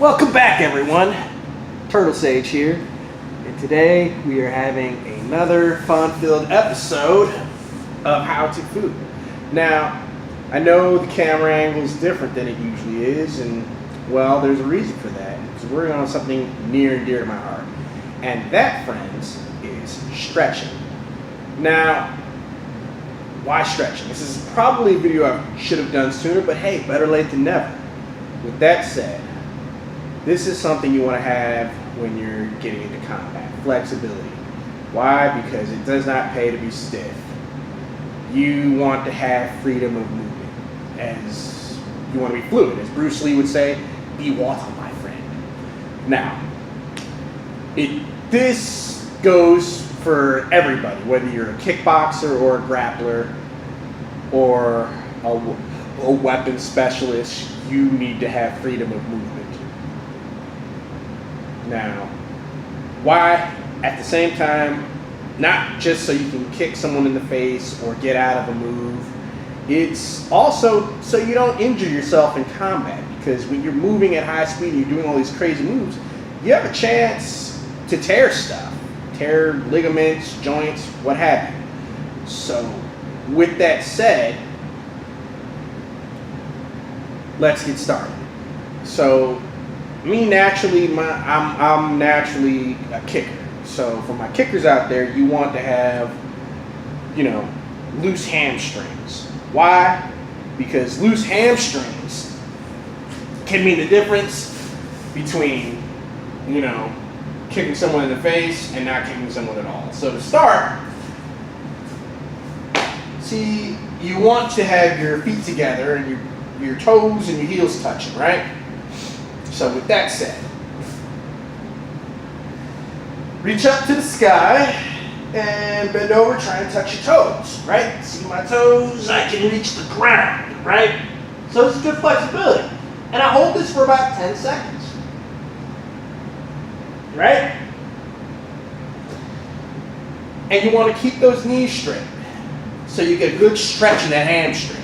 Welcome back, everyone. Turtle Sage here, and today we are having another fun-filled episode of How to Food. Now, I know the camera angle is different than it usually is, and well, there's a reason for that. Because we're on something near and dear to my heart, and that, friends, is stretching. Now, why stretching? This is probably a video I should have done sooner, but hey, better late than never. With that said, this is something you want to have when you're getting into combat. Flexibility. Why? Because it does not pay to be stiff. You want to have freedom of movement. As you want to be fluid. As Bruce Lee would say, be water, my friend. Now, this goes for everybody, whether you're a kickboxer or a grappler or a weapon specialist, you need to have freedom of movement. Now, why? At the same time, not just so you can kick someone in the face or get out of a move, it's also so you don't injure yourself in combat, because when you're moving at high speed and you're doing all these crazy moves, you have a chance to tear stuff, tear ligaments, joints, what have you. So, with that said, let's get started. So, me naturally, I'm naturally a kicker. So for my kickers out there, you want to have, loose hamstrings. Why? Because loose hamstrings can mean the difference between, kicking someone in the face and not kicking someone at all. So to start, see, you want to have your feet together and your toes and your heels touching, right? So with that said, reach up to the sky and bend over, try and touch your toes, right? See my toes? I can reach the ground, right? So it's good flexibility. And I hold this for about 10 seconds, right? And you want to keep those knees straight so you get a good stretch in that hamstring.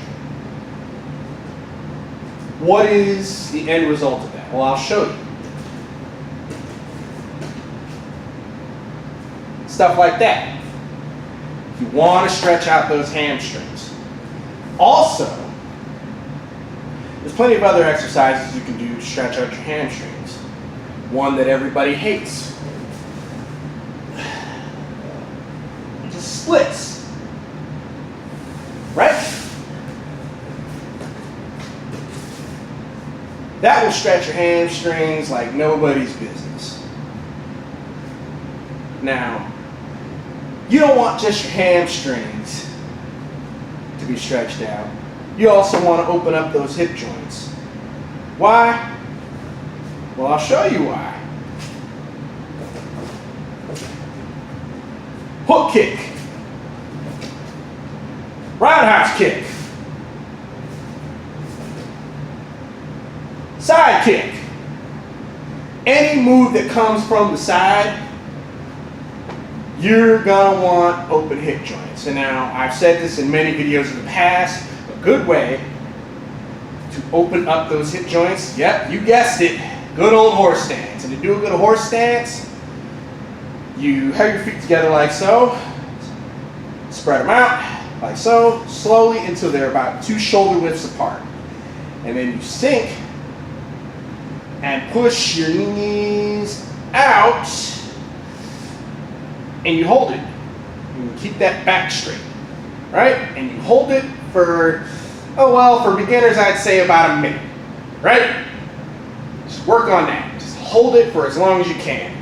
What is the end result of that? Well, I'll show you. Stuff like that. You want to stretch out those hamstrings. Also, there's plenty of other exercises you can do to stretch out your hamstrings. One that everybody hates. Just splits. Right? That will stretch your hamstrings like nobody's business. Now, you don't want just your hamstrings to be stretched out. You also want to open up those hip joints. Why? Well, I'll show you why. Hook kick. Roundhouse kick. Side kick. Any move that comes from the side, you're gonna want open hip joints. And now, I've said this in many videos in the past, a good way to open up those hip joints, yep, you guessed it, good old horse stance. And to do a good horse stance, you have your feet together like so, spread them out like so, slowly until they're about 2 shoulder widths apart. And then you sink and push your knees out, and you hold it. You keep that back straight, right? And you hold it for, for beginners, I'd say about a minute, right? Just work on that. Just hold it for as long as you can,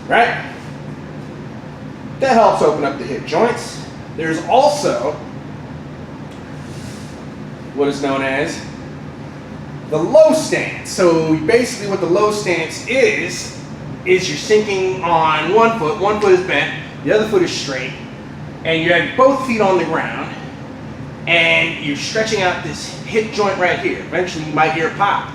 right? That helps open up the hip joints. There's also what is known as the low stance. So basically what the low stance is you're sinking on one foot is bent, the other foot is straight, and you have both feet on the ground, and you're stretching out this hip joint right here. Eventually you might hear a pop,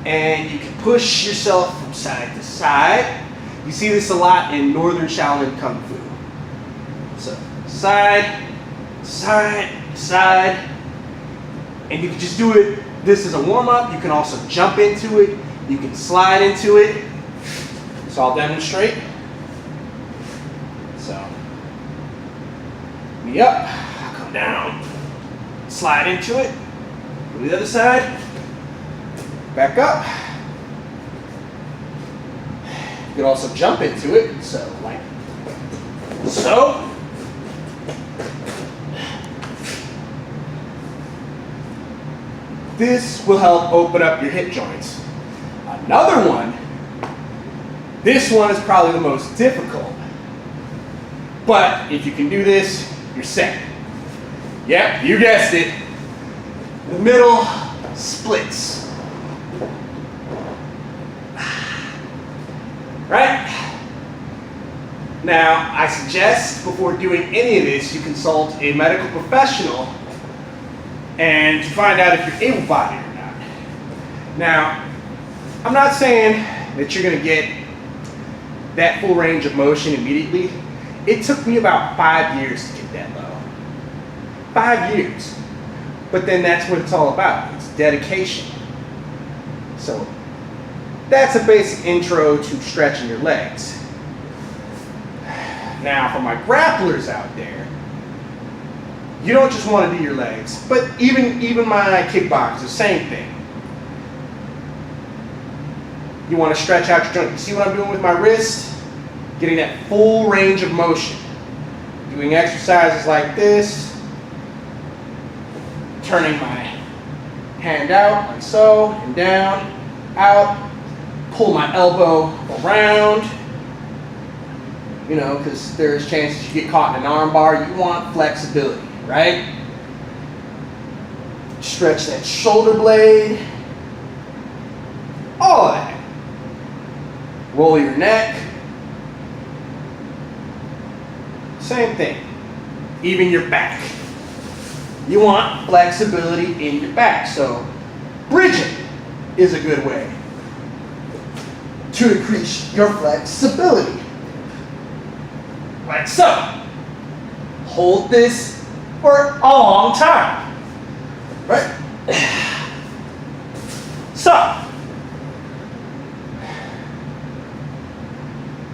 and you can push yourself from side to side. You see this a lot in Northern Shaolin Kung Fu. So side, side, side, and you can just do it. This is a warm-up. You can also jump into it You can slide into it. So I'll demonstrate. So, me up, come down, slide into it, go to the other side, back up. You can also jump into it, so like so. This will help open up your hip joints. Another one, this one is probably the most difficult. But if you can do this, you're set. Yep, you guessed it. The middle splits. Right? Now, I suggest before doing any of this, you consult a medical professional and to find out if you're able-bodied or not. Now, I'm not saying that you're gonna get that full range of motion immediately. It took me about 5 years to get that low. 5 years. But then that's what it's all about. It's dedication. So that's a basic intro to stretching your legs. Now for my grapplers out there, you don't just want to do your legs, but even my kickboxers, same thing. You want to stretch out your joint. You see what I'm doing with my wrist? Getting that full range of motion. Doing exercises like this. Turning my hand out like so, and down, out. Pull my elbow around. You know, because there's chances you get caught in an arm bar. You want flexibility, right? Stretch that shoulder blade. All of that. Roll your neck. Same thing. Even your back. You want flexibility in your back. So bridging is a good way to increase your flexibility. Like so. Hold this for a long time. Right? So,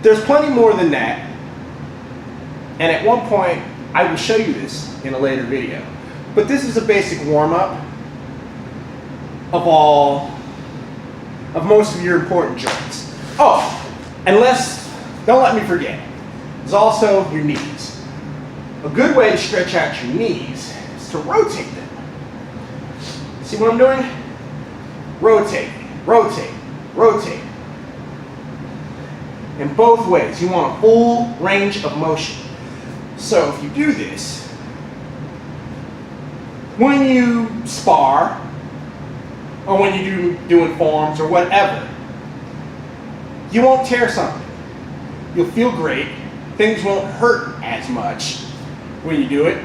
there's plenty more than that. And at one point, I will show you this in a later video. But this is a basic warm-up of most of your important joints. Oh, and don't let me forget, there's also your knees. A good way to stretch out your knees is to rotate them. See what I'm doing? Rotate, rotate, rotate. In both ways, you want a full range of motion. So if you do this, when you spar, or when you doing forms or whatever, you won't tear something. You'll feel great. Things won't hurt as much when you do it.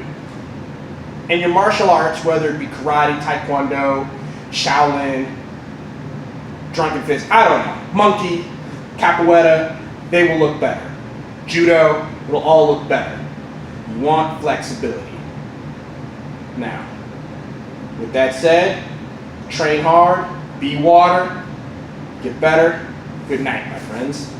And your martial arts, whether it be karate, taekwondo, Shaolin, drunken fist, I don't know, monkey, capoeira, they will look better. Judo will all look better. You want flexibility. Now, with that said, train hard, be water, get better. Good night, my friends.